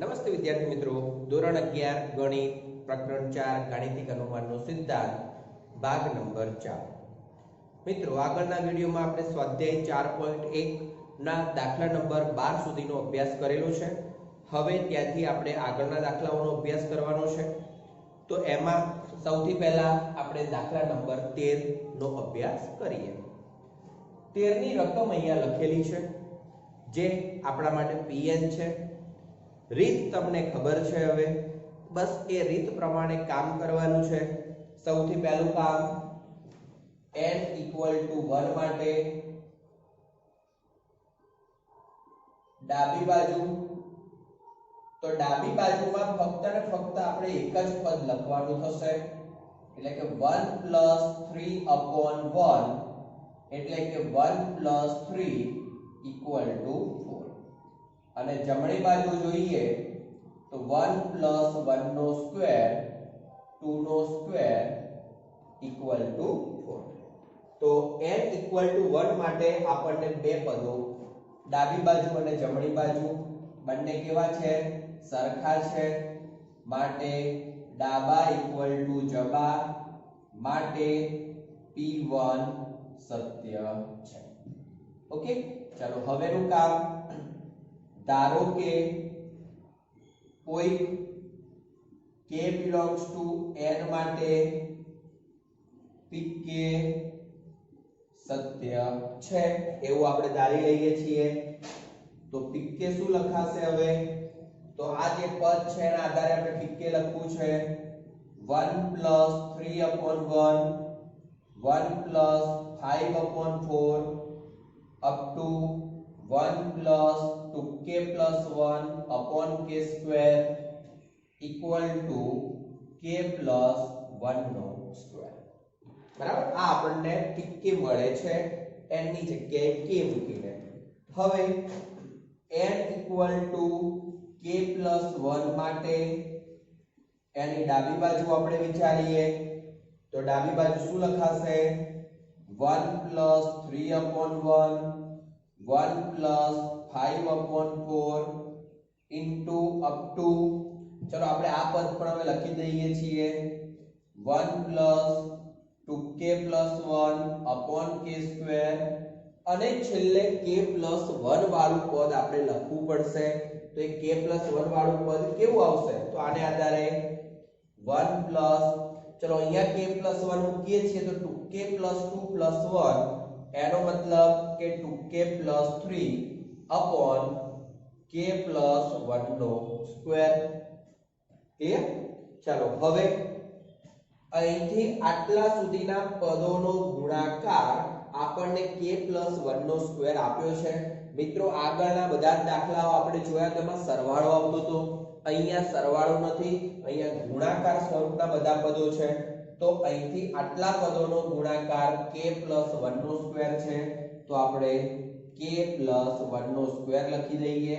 નમસ્તે વિદ્યાર્થી મિત્રો, ધોરણ 11 ગણિત પ્રકરણ 4 ગાણિતિક અનુમાનનો સિદ્ધાંત ભાગ નંબર 4। મિત્રો, આગળના વિડીયોમાં આપણે સ્વાધ્યાય 4.1 ના દાખલા નંબર 12 સુધીનો અભ્યાસ કરેલો છે। હવે ત્યાંથી આપણે આગળના દાખલાઓનો અભ્યાસ કરવાનો છે। તો એમાં સૌથી પહેલા આપણે દાખલા નંબર 13 નો અભ્યાસ કરીએ। 13 ની રકમ અહીંયા લખેલી છે, જે આપણા માટે pn છે। રીત તમને ખબર છે। હવે બસ એ રીત પ્રમાણે કામ કરવાનું છે। સૌથી પહેલું કામ n = 1 માટે ડાબી બાજુ, તો ડાબી બાજુમાં ફક્ત ને ફક્ત આપણે એક જ પદ લખવાનું થશે, એટલે કે 1 + 3/1, એટલે કે 1 + 3 = 4। અને જમણી બાજુ જોઈએ તો 1 + 1 નો સ્ક્વેર 2 નો સ્ક્વેર = 4। તો n = 1 માટે આપણને બે પદો, ડાબી બાજુ અને જમણી બાજુ બંને કેવા છે? સરખા છે। માટે ડાબા = જબા, માટે p1 સત્ય છે। ઓકે, ચાલો હવેનું કામ, ધારો કે કોઈ k belongs to n માટે pk સત્ય છે એવું આપણે ધારી લઈએ છીએ। તો pk શું લખાશે? હવે તો આ જે પદ છે એના આધારે આપણે pk લખવું છે 1 + 3/1, 1 + 5/4 up to 1 + 2k + 1 k square = k + 1 નો સ્ક્વેર। બરાબર, આ આપણને pk મળે છે n ની જગ્યાએ k મૂકીને। હવે n = k + 1 માટે એની ડાબી બાજુ આપણે વિચારીએ તો ડાબી બાજુ શું લખાશે? 1 + 3/1, 1 + 5/4 into up to, ચલો આપણે આ પદ પણ હવે લખી દઈએ છીએ 1 + 2k + 1 k square, અને છેલ્લે k + 1 વાળું પદ આપણે લખવું પડશે। તો એ k + 1 વાળું પદ કેવું આવશે? તો આને આધારે 1 + ચલો અહીંયા k + 1 મૂકીએ છીએ તો 2k + 2 + 1, એનો મતલબ કે 2k + 3 k + 1 નો સ્ક્વેર। ક્લિયર? ચાલો હવે અહીંથી આટલા સુધીના પદોનો ગુણાકાર આપણને k + 1 નો સ્ક્વેર આપ્યો છે। મિત્રો, આગળના બધા જ દાખલાઓ આપણે જોયા તેમાં સરવાળો આવતો હતો, અહીંયા સરવાળો નથી, અહીંયા ગુણાકાર સ્વરૂપના બધા પદો છે। તો અહીંથી આટલા પદોનો ગુણાકાર k + 1 નો સ્ક્વેર છે, તો આપણે k + 1 નો સ્ક્વેર લખી દઈએ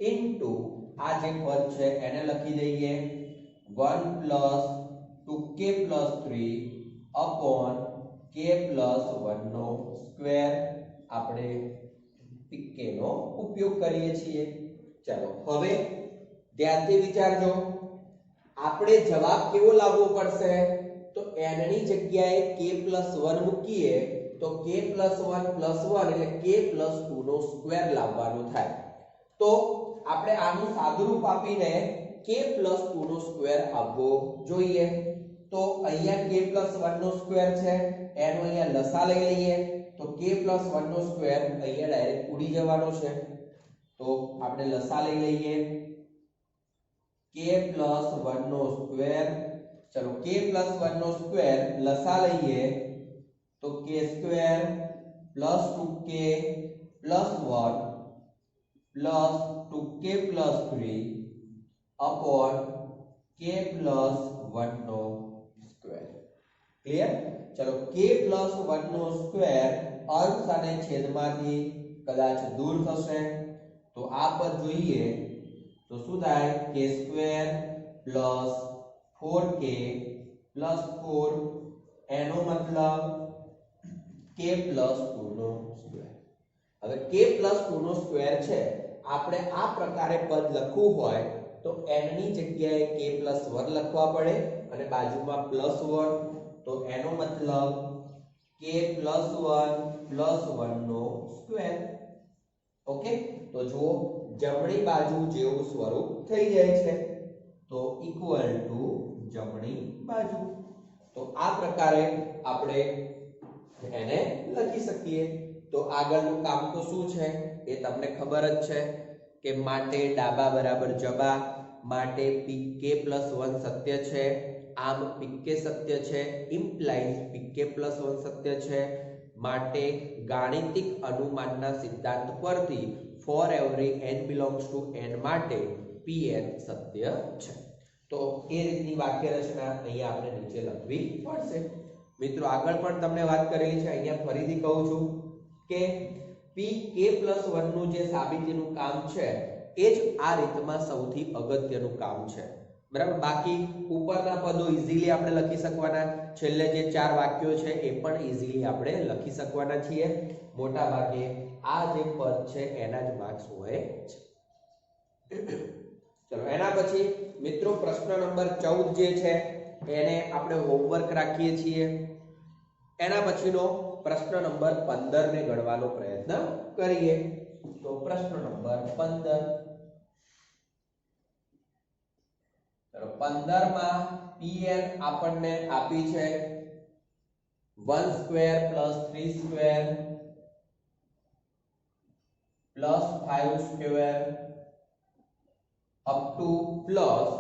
ઇન્ટુ આ જે પદ છે એને લખી દઈએ 1 + 2k + 3 k + 1 નો સ્ક્વેર। આપણે pk નો ઉપયોગ કરીએ છીએ। ચાલો હવે ધ્યાનથી વિચારજો, આપણે જવાબ કેવો લાવવો પડશે? તો n ની જગ્યાએ k + 1 મૂકીએ તો k + 1 + 1 એટલે k + 2 નો સ્ક્વેર લાવવાનો થાય। તો આપણે આનું સાદુરૂપ આપીને k + 2 નો સ્ક્વેર આવવો જોઈએ। તો અહીંયા k + 1 નો સ્ક્વેર છે, એનો અહીંયા લસા લઈ લઈએ તો k + 1 નો સ્ક્વેર અહીંયા ડાયરેક્ટ ઉડી જવાનો છે। તો આપણે લસા લઈ લઈએ k + 1 નો સ્ક્વેર, ચલો k + 1 નો સ્ક્વેર લસા લઈએ તો k square + 2k + 1 + 2k + 3 k + 1 નો સ્ક્વેર। ક્લિયર? ચલો k + 1 નો સ્ક્વેર અંશ અને છેદમાંથી કદાચ દૂર થશે, તો આ પદ જોઈએ તો શું થાય? k સ્ક્વેર + 4k + 4, એનો મતલબ k + 2 નો સ્ક્વેર। હવે k + 2 નો સ્ક્વેર છે, આપણે આ પ્રકારે પદ લખવું હોય તો n ની જગ્યાએ k+1 લખવા પડે અને બાજુમાં +1, તો એનો મતલબ k+1 નો સ્ક્વેર. ઓકે, તો જુઓ જમણી બાજુ જેવું સ્વરૂપ થઈ જાય છે, તો ઇક્વલ ટુ જમણી બાજુ. તો આ પ્રકારે આપણે એને લખી શકીએ. તો આગળનું કામ તો શું છે એ તમને ખબર જ છે કે માટે ડાબા બરાબર જબા, માટે pk+1 સત્ય છે, આમ pk સત્ય છે, ઇમ્પ્લાઇઝ pk+1 સત્ય છે, માટે ગાણિતિક અનુમાનના સિદ્ધાંત પરથી for every n belongs to n માટે pn સત્ય છે. તો એ રીતની વાક્ય રચના અહીંયા આપણે નીચે લખવી પડશે. મિત્રો આગળ પણ તમને વાત કરેલી છે, અહીંયા ફરીથી કહું છું કે pk+1 નું જે સાબિતીનું કામ છે એ જ આ રીતમાં સૌથી અગત્યનું કામ છે. બરાબર, બાકી ઉપરના પદો ઈઝીલી આપણે લખી શકવાના, છેલ્લે જે 4 વાક્યો છે એ પણ ઈઝીલી આપણે લખી શકવાના છીએ. મોટા ભાગે આ જે પદ છે એના જ માર્ક્સ હોય છે. ચલો એના પછી મિત્રો પ્રશ્ન નંબર 14 જે છે એને આપણે હોમવર્ક રાખીએ છીએ. એના પછીનો પ્રશ્ન નંબર 15 ને ગણવાનો પ્રયત્ન કરીએ. તો પ્રશ્ન નંબર 15, ચલો 15 માં pn આપણને આપી છે 1 square + 3 square + 5 square up to plus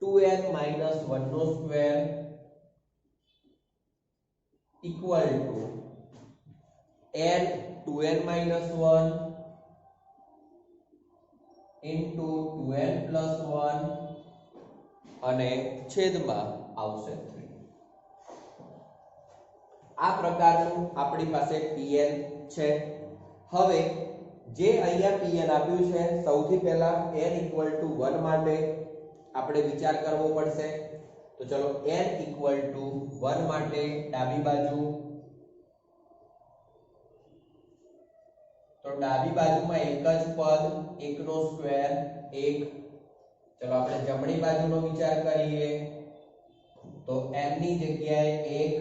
2n - 1 નો square equal to n 2n - 1 into 2n + 1 અને છેદમાં આવશે 3. આ પ્રકારનું આપણી પાસે pn છે. હવે જે અહીંયા pn આપ્યું છે, સૌથી પહેલા n = 1 માટે આપણે વિચાર કરવો પડશે. તો ચલો n = 1 માટે ડાબી બાજુ, તો ડાબી બાજુમાં એક જ પદ 1 નો સ્ક્વેર 1. ચલો આપણે જમણી બાજુનો વિચાર કરીએ તો n ની જગ્યાએ 1,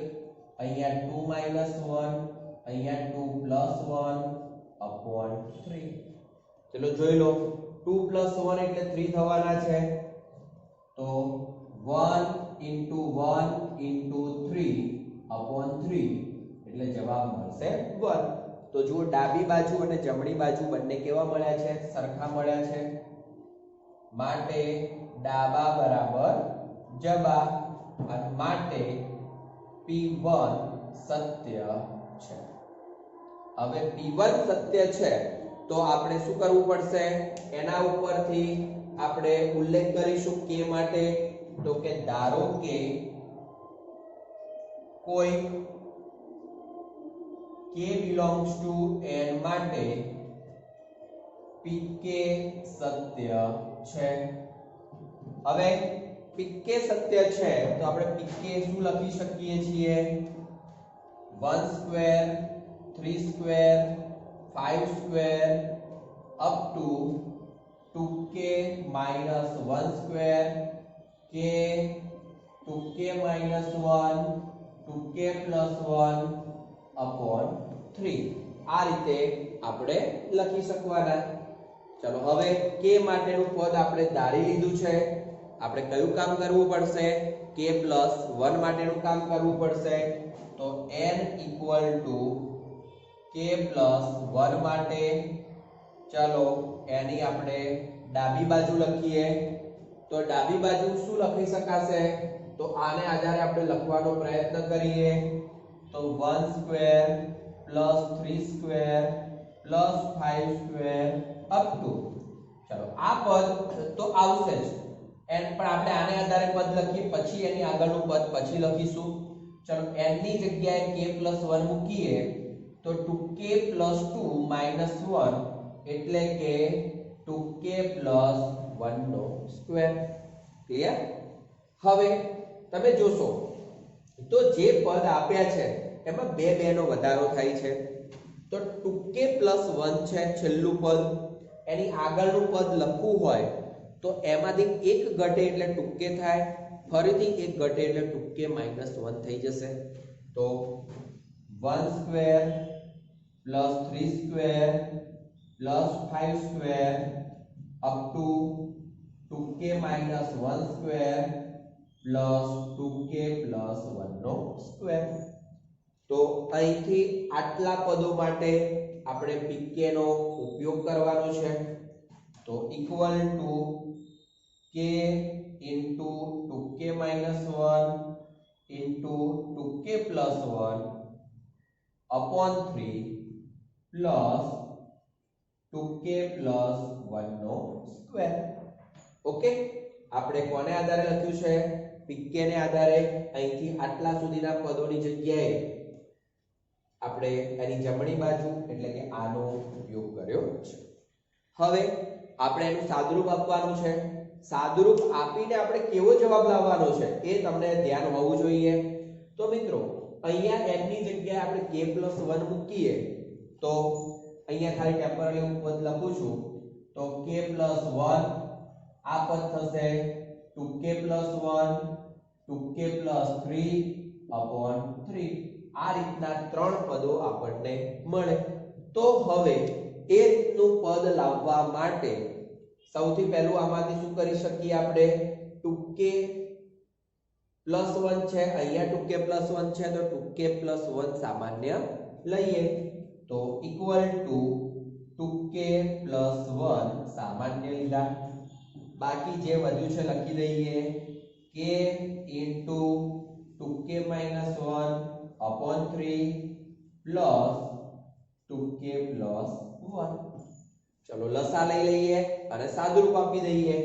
અહીંયા 2 - 1, અહીંયા 2 + 1 3. ચલો જોઈ લો 2 + 1 એટલે 3 થવાના છે. તો 1 * 1 * 3/3 એટલે જવાબ મળશે 1. તો જુઓ ડાબી બાજુ અને જમણી બાજુ બંને કેવા મળ્યા છે? સરખા મળ્યા છે. માટે ડાબા બરાબર જબા અને માટે p1 સત્ય છે. હવે p1 સત્ય છે તો આપણે શું કરવું પડશે? એના ઉપરથી આપણે ઉલ્લેખ કરીશું k માટે. તો કે ધારો કે કોઈ k belongs to n માટે pk સત્ય છે. હવે pk સત્ય છે તો આપણે pk શું લખી શકીએ છીએ? 1 square 3 square 5 square up to 2k - 1 square k 2k - 1 2k + 1/3. આ રીતે આપણે લખી શકવાના. ચલો હવે k માટેનું પદ આપણે ધારી લીધું છે. આપણે કયું કામ કરવું પડશે? k + 1 માટેનું કામ કરવું પડશે. તો n = k + 1 માટે ચલો એની આપણે ડાબી બાજુ લખીએ. તો ડાબી બાજુ શું લખી શકાશે? તો આને આધારે આપણે લખવાનો પ્રયત્ન કરીએ. તો 1 square + 3 square + 5 square up two, ચલો આ પદ તો આવશે જ n, પણ આપણે આને આધારે પદ લખીએ પછી એની આગળનું પદ પછી લખીશું. ચલો n ની જગ્યાએ k + 1 મૂકીએ તો 2k + 2 - 1 એટલે કે 2k + 1 નો સ્ક્વેર. ક્લિયર? હવે તમે જોશો તો જે પદ આપ્યા છે એમાં 2 નો વધારો થાય છે. તો 2k + 1 છે છેલ્લું પદ, એની આગળનું પદ લખવું હોય તો એમાંથી એક ઘટે એટલે ટૂંકે થાય, ફરીથી એક ઘટે એટલે ટૂંકે -1 થઈ જશે. તો 1 square plus 3 square plus 5 square up to 2k -1 square plus 2k plus 1 નો સ્ક્વેર. તો અહીંથી આટલા પદો માટે આપણે pk નો ઉપયોગ કરવાનો છે. તો equal to k into 2k -1 into 2k plus 1 upon 3 plus 2k plus 1 નો સ્ક્વેર. ઓકે, આપણે કોને આધારે લખ્યું છે? pk ને આધારે. અહીંથી આટલા સુધીના પદોની જગ્યાએ આપણે એની જમણી બાજુ એટલે કે આનો ઉપયોગ કર્યો છે. હવે આપણે એનું સાદુરૂપ આપવાનું છે. સાદુરૂપ આપીને આપણે કેવો જવાબ લાવવાનો છે એ તમને ધ્યાન હોવું જોઈએ. તો મિત્રો અહીંયા n ની જગ્યાએ આપણે k + 1 મૂકીએ તો અહીંયા ખાલી ટેમ્પરરી હું પદ લખું છું. તો k + 1 આ પદ થશે 2k + 1 2k + 3 upon 3. આ રીતના ત્રણ પદો આપણને મળે. તો હવે એ રીતનું પદ લાવવા માટે સૌથી પહેલું આમાંથી શું કરી શકીએ આપણે? 2k + 1 છે, અહીંયા 2k + 1 છે, તો 2k + 1 સામાન્ય લઈએ. તો ઇક્વલ ટુ 2k + 1 સામાન્ય લીધા. બાકી જે વધ્યું છે લખી દઈએ k into 2k -1 upon 3 plus 2k plus 1. ચલો લસા લઈ લઈએ અને સાદુરૂપ આપી દઈએ.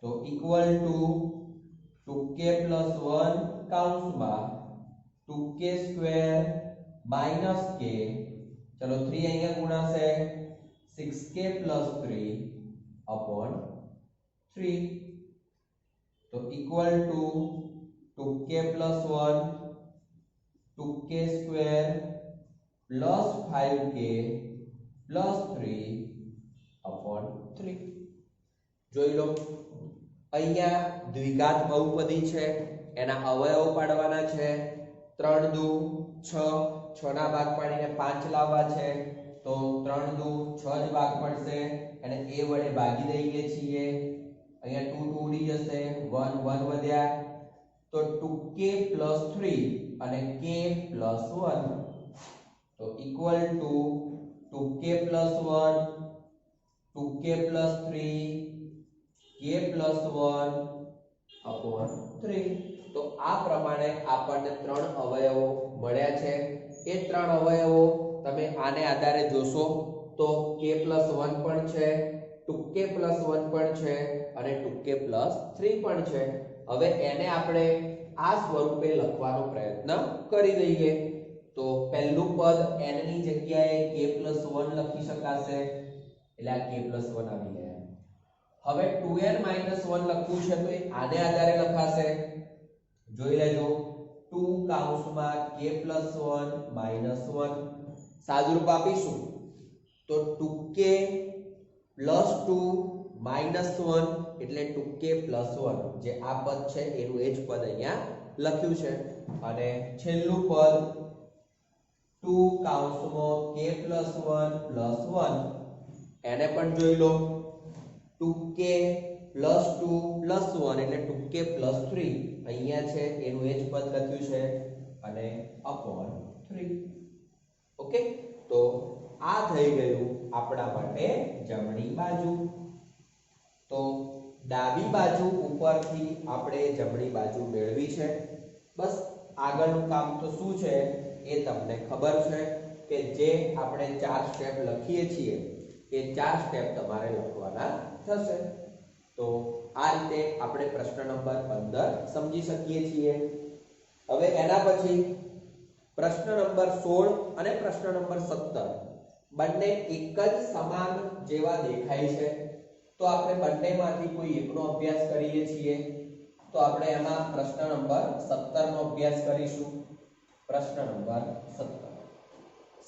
તો ઇક્વલ ટુ 2k + 1 કૌંસમાં 2k સ્ક્વેર માઈનસ k, ચલો 3 અહીંયા ગુણાશે 6k + 3 upon 3. તો equal to 2k + 1 2k square plus 5k plus 3 upon 3. જોઈ લો અહીંયા દ્વિઘાત બહુપદી છે, એના અવયવો પાડવાના છે. 3 દુ 6, 6 ના ભાગ પાડીને 5 લાવવા છે. તો 3 દુ 6 જ ભાગ પડશે, અને a વડે ભાગી દઈએ છીએ. અહીંયા 2 2 ઉડી જશે, 1 1 વધ્યા. તો 2k + 3 અને k + 1. તો equal to 2k + 1 2k + 3 k + 1 upon 3. તો આ પ્રમાણે આપણને ત્રણ અવયવો મળ્યા છે. એ ત્રણ અવયવો તમે આને આધારે જોશો તો k + 1 પણ છે, 2k + 1 પણ છે અને 2k + 3 પણ છે. હવે એને આપણે આ સ્વરૂપે લખવાનો પ્રયત્ન કરી દઈએ. તો પહેલું પદ n ની જગ્યાએ k + 1 લખી શકાશે, એટલે આ k + 1 આવી ગયા. હવે 2n - 1 લખવું છે તો એ આને આધારે લખાશે. જોઈ લેજો 2 કૌંસમાં k + 1 -1. સાદુરૂપ આપીશું તો 2k + 2 -1 એટલે 2k + 1. જે આ પદ છે એનું એ જ પદ અહીંયા લખ્યું છે. અને છેલ્લું પદ 2 કૌંસમાં k + 1 + 1, એને પણ જોઈ લો. 2k + 2 + 1 એટલે 2k + 3 અહીંયા છે એનું એ જ પદ લખ્યું છે, અને upon 3. ઓકે, તો આ થઈ ગયું આપણા માટે જમણી બાજુ. તો ડાબી બાજુ ઉપરથી આપણે જમણી બાજુ મેળવી છે. બસ આગળનું કામ તો શું છે એ તમને ખબર છે કે જે આપણે 4 સ્ટેપ લખીએ છીએ એ 4 સ્ટેપ તમારે લખવાના થશે. તો આ રીતે આપણે પ્રશ્ન નંબર 15 સમજી શકીએ છીએ. હવે એના પછી પ્રશ્ન નંબર 16 અને પ્રશ્ન નંબર 17 બંને એક જ સમાન જેવા દેખાય છે. તો આપણે બંનેમાંથી કોઈ એકનો અભ્યાસ કરીએ છીએ. તો આપણે એમાં પ્રશ્ન નંબર 17 નો અભ્યાસ કરીશું. પ્રશ્ન નંબર 17.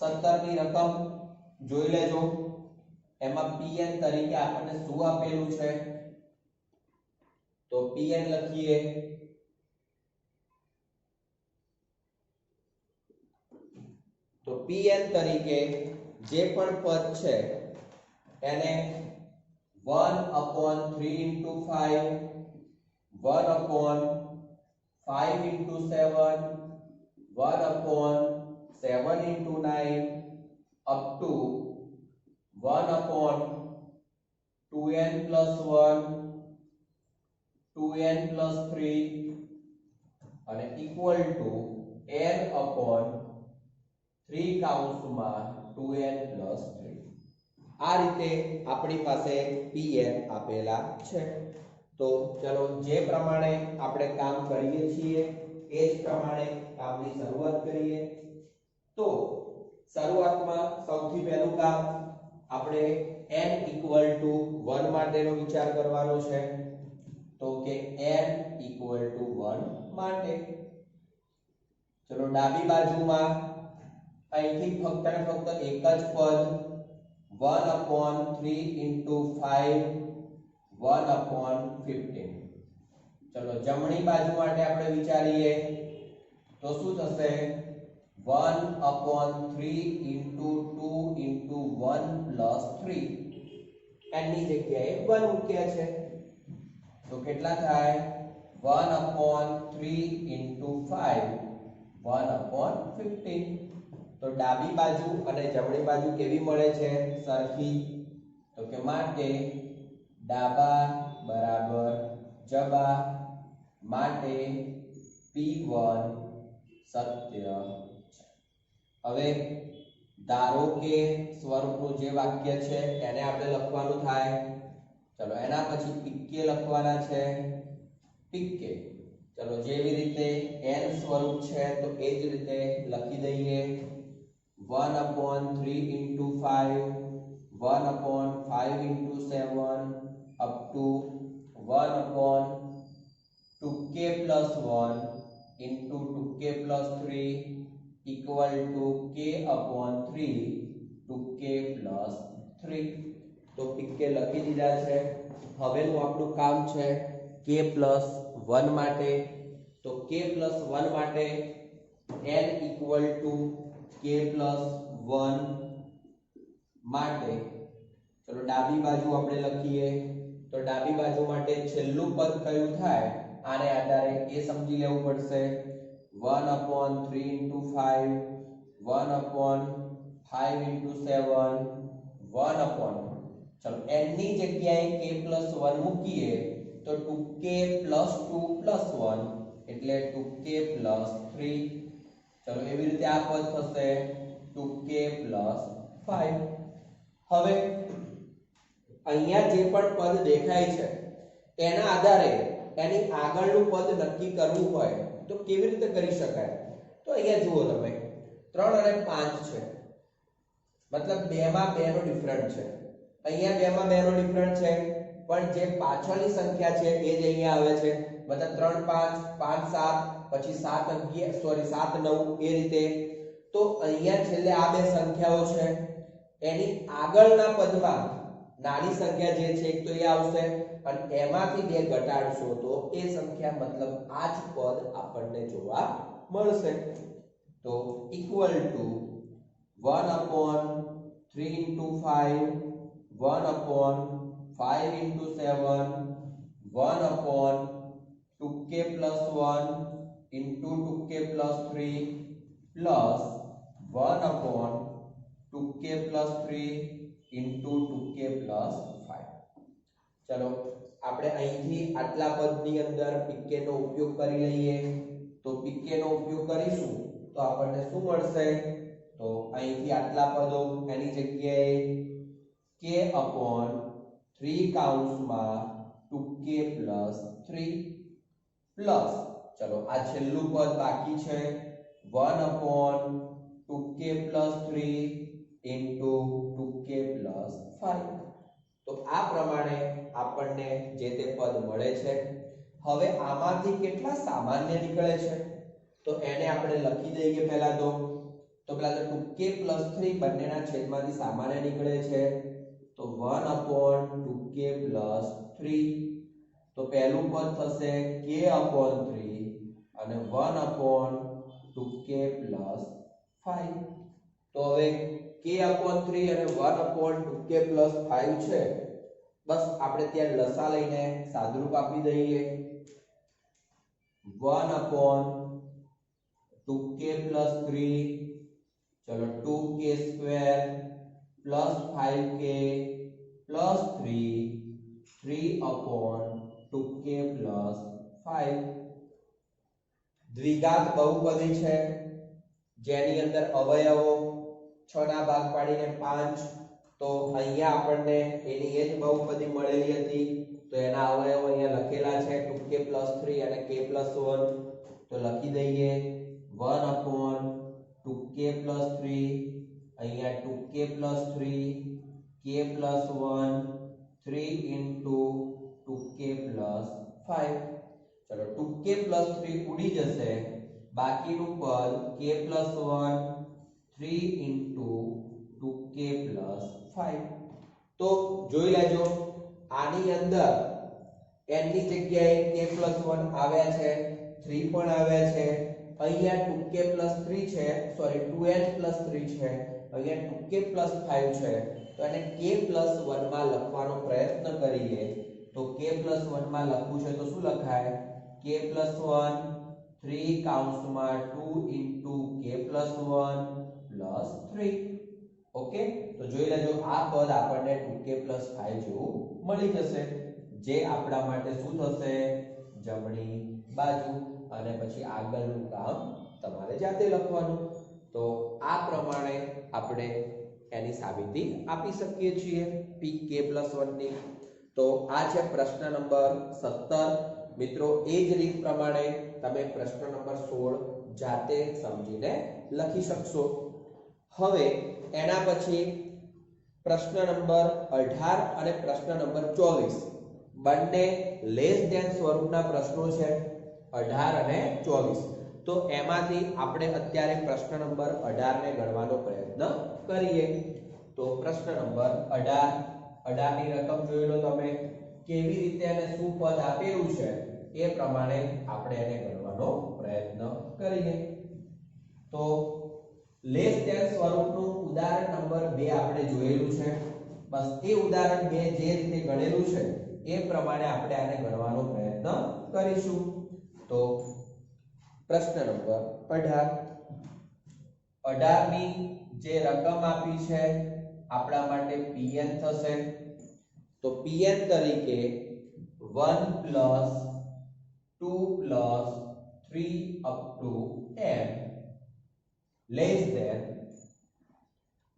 17 ની રકમ જોઈ લેજો. એમાં pn તરીકે આપણને શું આપેલું છે? તો pn લખીએ, તો pn તરીકે જે પણ પદ છે એને 1/3 into 5, 1/5 into 7, 1/7 into 9 up to 1/2n plus 1, 2n plus 3 અને equal to n/3 કૌંસમાં 2n plus 3. આ રીતે આપણી પાસે pn આપેલા છે. તો ચલો જે પ્રમાણે આપણે કામ કરીએ છીએ એ જ પ્રમાણે કામની શરૂઆત કરીએ. તો શરૂઆતમાં સૌથી પહેલું કામ આપણે n equal to 1 માટેનો વિચાર કરવાનો છે. તો કે n equal to 1 માટે ચલો ડાબી બાજુમાં અહીંથી ફક્ત ને ફક્ત એક જ પદ 1/3 into 5, 1/15. ચલો જમણી બાજુ માટે આપણે વિચારીએ તો શું થશે 1/3 into 2 into 1 plus 3. n ની જગ્યાએ 1 મૂક્યા છે તો કેટલા થાય 1/3 into 5, 1/15. તો ડાબી બાજુ અને જમણી બાજુ કેવી મળે છે સરખી. તો કે માટે ડાબા બરાબર જબા માટે p1 સત્ય છે. હવે ધારો કે સ્વરૂપનું જે વાક્ય છે એને આપણે લખવાનું થાય. ચલો એના પછી પિક્કે લખવાના છે. પિક્કે ચલો જેવી રીતે n સ્વરૂપ છે તો એ જ રીતે લખી દઈએ 1/3 into 5, 1/5 into 7 up to 1/2k plus 1 into 2k plus 3 equal to k/3 2k plus 3. તો pk લખી દીધા છે. હવેનું આપણું કામ છે k plus 1 માટે. તો k plus 1 માટે n equal to k plus 1 માટે ચલો ડાબી બાજુ આપણે લખીએ. તો ડાબી બાજુ માટે છેલ્લું પદ કયું થાય આને આધારે એ સમજી લેવું પડશે. 1/3 into 5, 1/5 into 7, 1/, ચલો n ની જગ્યાએ k plus 1 મૂકીએ તો 2k plus 2 plus 1 એટલે 2k plus 3. ચલો એવી રીતે આ પદ થશે 2k plus 5. હવે અહીંયા જે પણ પદ દેખાય છે એના આધારે એની આગળનું પદ નક્કી કરવું હોય તો કેવી રીતે કરી શકાય. તો અહીંયા જુઓ તમે 3 અને 5 છે મતલબ 2 માં 2 નો ડિફરન્ટ છે. અહીંયા 2 માં 2 નો ડિફરન્ટ છે પણ જે પાછળની સંખ્યા છે એ જ અહીંયા આવે છે. મતલબ 3 5 5 7 પછી 7 11 સોરી 7 9 એ રીતે. તો અહીંયા છેલ્લે આ બે સંખ્યાઓ છે એની આગળના પદમાં નાની સંખ્યા જે છે તો એ આવશે અને એમાંથી બે ઘટાડશો તો એ સંખ્યા મતલબ આ જ પદ આપણને જોવા મળશે. તો equal to 1/3 into 5, 1/5 into 7, 1/2k plus 1 into 2k plus 3 plus 1/2k plus 3 into 2k plus 5. ચલો આપણે અહીંથી આટલા પદની અંદર pk નો ઉપયોગ કરી લઈએ. તો pk નો ઉપયોગ કરીશું તો આપણને શું મળશે. તો અહીંથી આટલા પદો એની જગ્યાએ k/3 કૌંસમાં 2k plus 3 પ્લસ ચલો આ છેલ્લું પદ બાકી છે 1/2k plus 3 into 2k plus 5. તો આ પ્રમાણે આપણને જે તે પદ મળે છે. હવે આમાંથી કેટલા સામાન્ય નીકળે છે તો એને આપણે લખી દઈએ. પહેલા તો 2k plus 3 બંનેના છેદમાંથી સામાન્ય નીકળે છે તો 1/2k plus 3. તો પહેલું પદ થશે k/3 અને 1/2k + 5. તો હવે k/3 અને 1/2k + 5 છે. બસ આપણે ત્યાં લસા લઈને સાદુરૂપ આપી દઈએ. 1/2k + 3, ચલો 2k² + 5k + 3, 3/2k + 5. દ્વિઘાત બહુપદી છે જેની અંદર અવયવો 6 ના ભાગ પાડીને 5. તો અહીંયા આપણને એની એ જ બહુપદી મળેલી હતી, તો એના અવયવો અહીંયા લખેલા છે 2k + 3 અને k + 1. તો લખી દઈએ 1/2k + 3, અહીંયા 2k + 3, k + 1, 3 * 2k + 5. ચલો 2k + 3 ઉડી જશે, બાકીનું પદ k + 1, 3 * 2k + 5. તો જોઈ લેજો, આની અંદર n ની જગ્યાએ k + 1 આવ્યા છે, 3 પણ આવ્યા છે. અહીંયા 2k + 3 છે, સોરી 2n + 3 છે, અહીંયા 2k + 5 છે. તો એને k + 1 માં લખવાનો પ્રયત્ન કરીએ. તો k + 1 માં લખવું છે તો શું લખાય? k + 1, 3 કૌંસમાં 2 * k + 1 + 3. ઓકે, તો જોઈ લેજો આ પદ આપણને 2k + 5 જેવું મળી જશે, જે આપણા માટે શું થશે? જમણી બાજુ. અને પછી આગળનું કામ તમારે જાતે લખવાનું. તો આ પ્રમાણે આપણે એની સાબિતી આપી શકીએ છીએ pk + 1 ની. તો આ છે પ્રશ્ન નંબર 17. મિત્રો એ જ રીત પ્રમાણે તમે પ્રશ્ન નંબર 16 જાતે સમજીને લખી શકશો. હવે એના પછી પ્રશ્ન નંબર 18 અને પ્રશ્ન નંબર 24 બંને લેસ ધેન સ્વરૂપના પ્રશ્નો છે, 18 અને 24. તો એમાંથી આપણે અત્યારે પ્રશ્ન નંબર 18 ને ગણવાનો પ્રયત્ન કરીએ. તો પ્રશ્ન નંબર 18 ની રકમ જોઈ લો તમે. કેવી રીતે અને શું પદ આપેલું છે એ પ્રમાણે આપણે એને ગણવાનો પ્રયત્ન કરીએ. તો લેસ ધેન સ્વરૂપનું ઉદાહરણ નંબર 2 આપણે જોયેલું છે. બસ એ ઉદાહરણ 2 જે રીતે ગણેલું છે એ પ્રમાણે આપણે આને ગણવાનો પ્રયત્ન કરીશું. તો પ્રશ્ન નંબર 18 ની જે રકમ આપી છે આપણા માટે pn થશે. તો pn તરીકે 1 + 2 + 3 up to n less than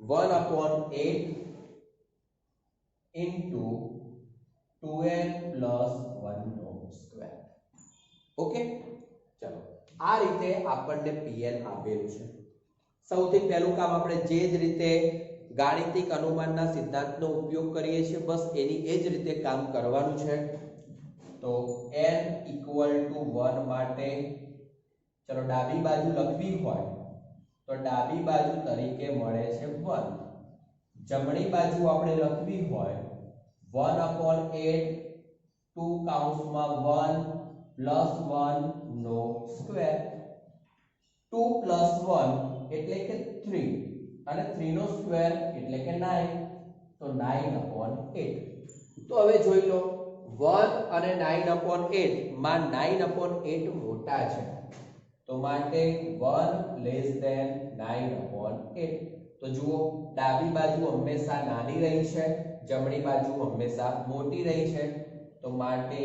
1/8 into 2n + 1/2. Okay, ચલો આ રીતે આપણને pn આપેલું છે. સૌથી પહેલું કામ આપણે જે જ રીતે ગાણિતિક અનુમાનના સિદ્ધાંતનો ઉપયોગ કરીએ છીએ બસ એની એ જ રીતે કામ કરવાનું છે. તો n = 1 માટે ચલો ડાબી બાજુ લખવી હોય તો ડાબી બાજુ તરીકે મળે છે 1. જમણી બાજુ આપણે લખવી હોય 1/8 2 કૌંસમાં 1 + 1 નો સ્ક્વેર. 2 + 1 એટલે કે 3 અને 3 નો સ્ક્વેર એટલે કે 9. તો 9/8. તો હવે જોઈ લો 1 અને 9/8 માં 9/8 મોટા છે, તો માટે 1 less than 9/8. તો જુઓ ડાબી બાજુ હંમેશા નાની રહી છે, જમણી બાજુ હંમેશા મોટી રહી છે, તો માટે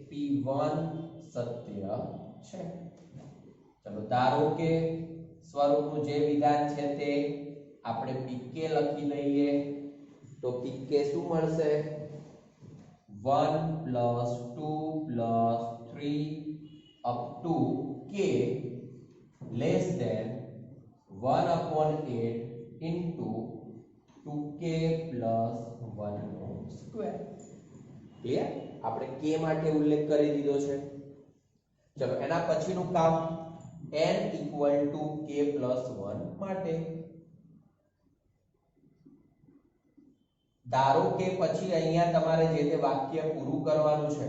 p1 સત્ય છે. ચલો ધારો કે સ્વરૂપનું જે વિધાન છે તે આપણે pk લખી લઈએ. તો pk શું મળશે? 1 + 2 + 3 up to k less than 1/8 into 2k + 1/2. Clear? આપણે k માટે ઉલ્લેખ કરી દીધો છે. ચલો એના પછીનું કામ n = k + 1 માટે. ધારો કે પછી અહીંયા તમારે જે તે વાક્ય પૂરું કરવાનું છે.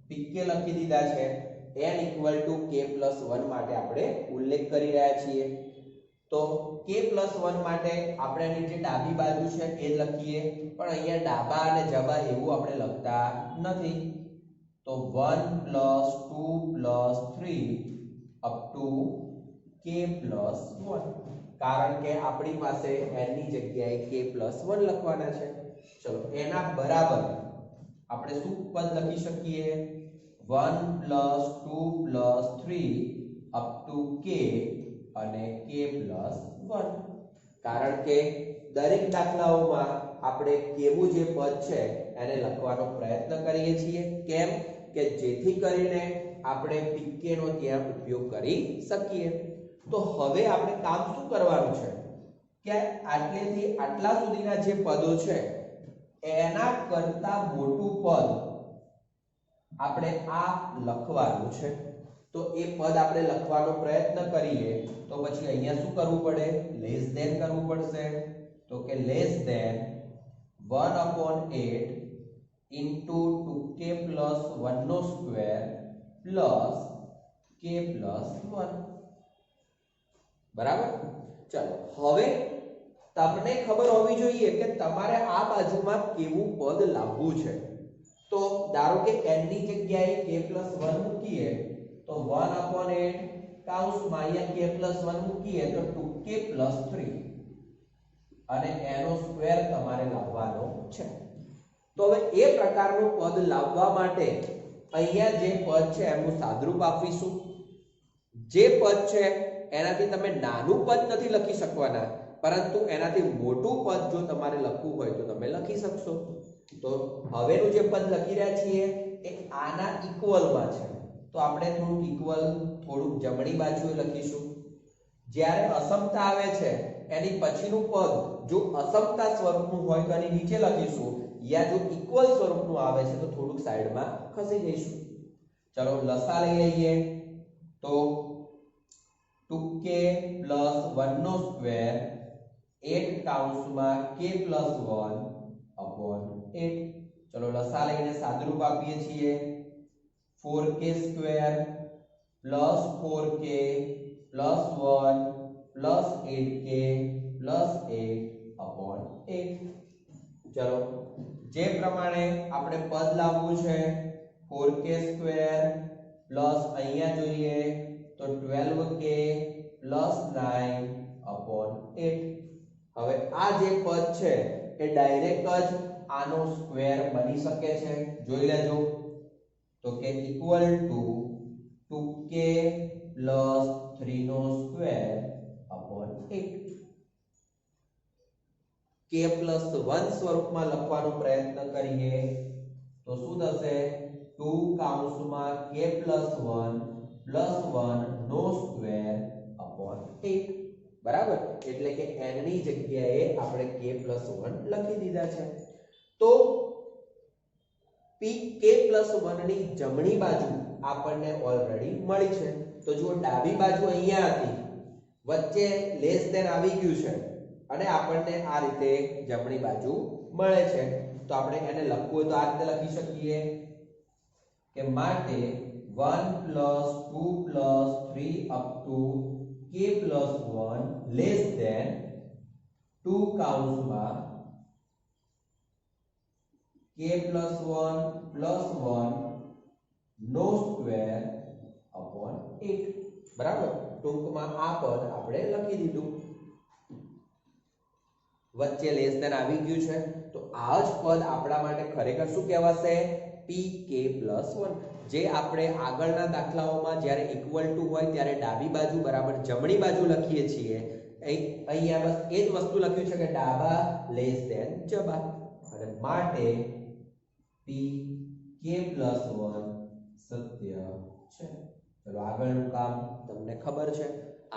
pk લખી દીધા છે, n equal to k plus 1 માટે આપણે ઉલ્લેખ કરી રહ્યા છીએ. તો k પ્લસ 1 માટે આપણે અહીં જે ડાબી બાજુ છે એ લખીએ, પણ અહીંયા ડાબા અને જબા એવું આપણે લખતા નથી. તો 1 plus 2 plus 3 up to k plus 1, કારણ કે આપણી પાસે n ની જગ્યાએ k પ્લસ 1 લખવાના છે. ચલો એના બરાબર આપણે શું પદ લખી શકીએ? 1 plus 2 plus 3 up to k અને k પ્લસ 1, કારણ કે દરેક દાખલાઓમાં આપણે કેવું જે પદ છે એને લખવાનો પ્રયત્ન કરીએ છીએ. કેમ કે જેથી કરીને આપણે pk નો ત્યાં ઉપયોગ કરી શકીએ. તો હવે આપણે કામ શું કરવાનું છે કે આટલેથી આટલા સુધીના જે પદો છે એના કરતા મોટું પદ આપણે આ લખવાનું છે. તો એ પદ આપણે લખવાનો પ્રયત્ન કરીએ તો પછી અહીંયા શું કરવું પડે? લેસ ધેન કરવું પડશે. તો કે less than 1/8 into 2k plus 1 નો સ્ક્વેર પ્લસ k plus 1. બરાબર? ચલો હવે તમને ખબર હોવી જોઈએ કે તમારે આ બાજુમાં કેવું પદ લાવવું છે. તો ધારો કે n ની જગ્યાએ k plus 1 મૂકીએ તો 1/8 કૌંસમાં અહીંયા k plus 1 મૂકીએ તો 2k plus 3 અને એનો સ્ક્વેર તમારે લાવવાનો છે. તો હવે એ પ્રકારનું પદ લાવવા માટે અહીંયા જે પદ છે એનું સાદરૂપ આપીશું. જે પદ છે એનાથી તમે નાનું પદ નથી લખી શકવાના, પરંતુ એનાથી મોટું પદ જો તમારે લખવું હોય તો તમે લખી શકશો. તો હવેનું જે પદ લખી રહ્યા છીએ એ આના ઇક્વલમાં છે. તો આપણે થોડું ઇક્વલ થોડું જમણી બાજુએ લખીશું. જ્યારે અસમતા આવે છે એની પછીનું પદ જો અસમતા સ્વરૂપનું હોય તો એની નીચે લખીશું, યા જો ઇક્વલ સ્વરૂપનું આવે છે તો થોડુંક સાઈડમાં ખસી જઈશું. ચલો લસા લઈ લઈએ. તો 2k plus 1 નો સ્ક્વેર 8 કૌંસમાં k plus 1 upon 8. ચલો લસા લઈને સાદરૂપ આપીએ છીએ. 4k square plus 4k plus 1 plus 8k plus 8 upon 8. ચલો જે પ્રમાણે આપણે પદ લાવવું છે 4k સ્ક્વેર પ્લસ અહીંયા જોઈએ તો 12k plus 9 upon 8. હવે આ જે પદ છે એ ડાયરેક્ટ જ આનો સ્ક્વેર બની શકે છે. જોઈ લેજો. તો કે ઇક્વલ ટુ 2k plus 3 નો સ્ક્વેર upon 8. k plus 1 સ્વરૂપમાં લખવાનો પ્રયત્ન કરીએ તો શું થશે? 2 કૌંસમાં k plus 1 plus 1 નો સ્ક્વેર upon 8. બરાબર? એટલે કે n ની જગ્યાએ આપણે k plus 1 લખી દીધા છે. તો k plus 1 ની જમણી બાજુ આપણને ઓલરેડી મળી છે. તો જુઓ ડાબી બાજુ અહીંયા હતી, વચ્ચે લેસ ધેન આવી ગયું છે અને આપણને આ રીતે જમણી બાજુ મળે છે. તો આપણે એને લખવું હોય તો આ રીતે લખી શકીએ કે માટે 1 plus 2 plus 3 up to k plus 1 less than 2 કૌંસમાં k plus 1 plus 1 નો સ્ક્વેર upon 8. બરાબર? ટૂંકમાં આ પદ આપણે લખી દીધું. વચ્ચે લેસ ધેન આવી ગયું છે તો આ જ પદ આપણા માટે ખરેખર શું કહેવાશે? pk plus 1. જે આપણે આગળના દાખલાઓમાં જ્યારે ઇક્વલ ટુ હોય ત્યારે ડાબી બાજુ બરાબર જમણી બાજુ લખીએ છીએ, અહીંયા બસ એ જ વસ્તુ લખ્યું છે કે ડાબા લેસ ધેન જબા, અને માટે pk plus 1 સત્ય છે. ચલો આગળનું કામ તમને ખબર છે.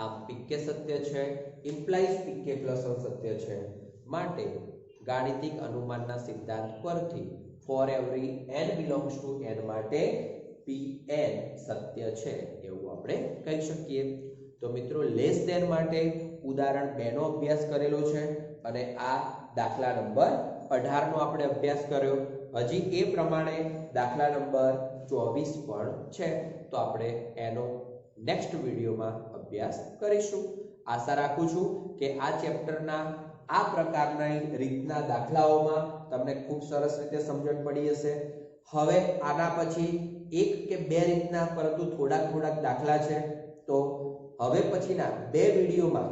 આમ pk સત્ય છે, ઇમ્પ્લાઇઝ pk plus 1 સત્ય છે. માટે ગાણિતિક અનુમાનના સિદ્ધાંત પરથી for every n belongs to n માટે pn સત્ય છે એવું આપણે કહી શકીએ. તો મિત્રો લેસ ધેન માટે ઉદાહરણ 2 નો અભ્યાસ કરેલો છે અને આ દાખલા નંબર 18 નો આપણે અભ્યાસ કર્યો. હજી એ પ્રમાણે દાખલા નંબર 24 પણ છે, તો આપણે એનો નેક્સ્ટ વિડીયોમાં અભ્યાસ કરીશું. આશા રાખું છું કે આ ચેપ્ટરના આ પ્રકારની રીતના દાખલાઓમાં તમને ખૂબ સરસ રીતે સમજણ પડી હશે. હવે આના પછી એક કે બે રીતના પરંતુ થોડાક દાખલા છે, તો હવે પછીના બે વિડીયોમાં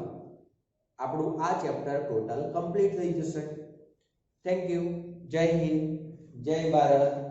આપણું આ ચેપ્ટર ટોટલ કમ્પ્લીટ થઈ જશે. Thank you. જય હિન્દ, જય ભારત.